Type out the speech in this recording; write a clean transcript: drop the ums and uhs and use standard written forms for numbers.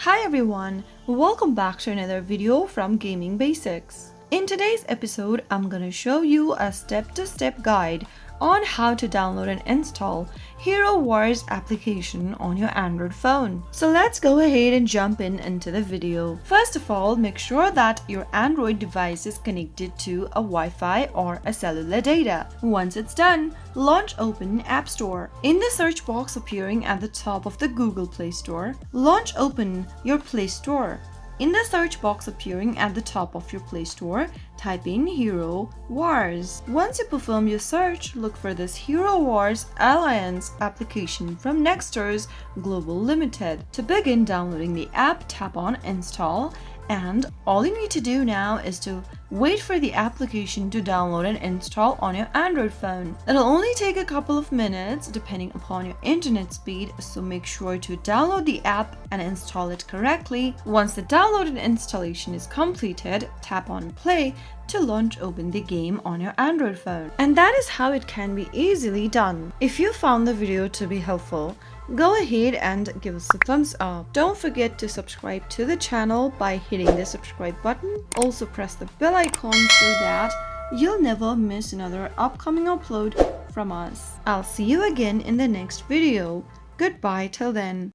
Hi everyone, welcome back to another video from Gaming Basics. In today's episode, I'm gonna show you a step-to-step guide on how to download and install Hero Wars application on your Android phone. So let's go ahead and jump into the video. First of all, make sure that your Android device is connected to a Wi-Fi or a cellular data. Once it's done, launch open App Store. In the search box appearing at the top of the Google Play Store, launch open your Play Store. In the search box appearing at the top of your Play Store, type in Hero Wars. Once you perform your search, look for this Hero Wars Alliance application from Nexters Global Limited. To begin downloading the app, tap on Install, and all you need to do now is to wait for the application to download and install on your Android phone. It'll only take a couple of minutes depending upon your internet speed, so make sure to download the app and install it correctly. Once the download and installation is completed, tap on Play to launch open the game on your Android phone. And that is how it can be easily done. If you found the video to be helpful, go ahead and give us a thumbs up. Don't forget to subscribe to the channel by hitting the subscribe button. Also press the bell icon so that you'll never miss another upcoming upload from us. I'll see you again in the next video. Goodbye till then.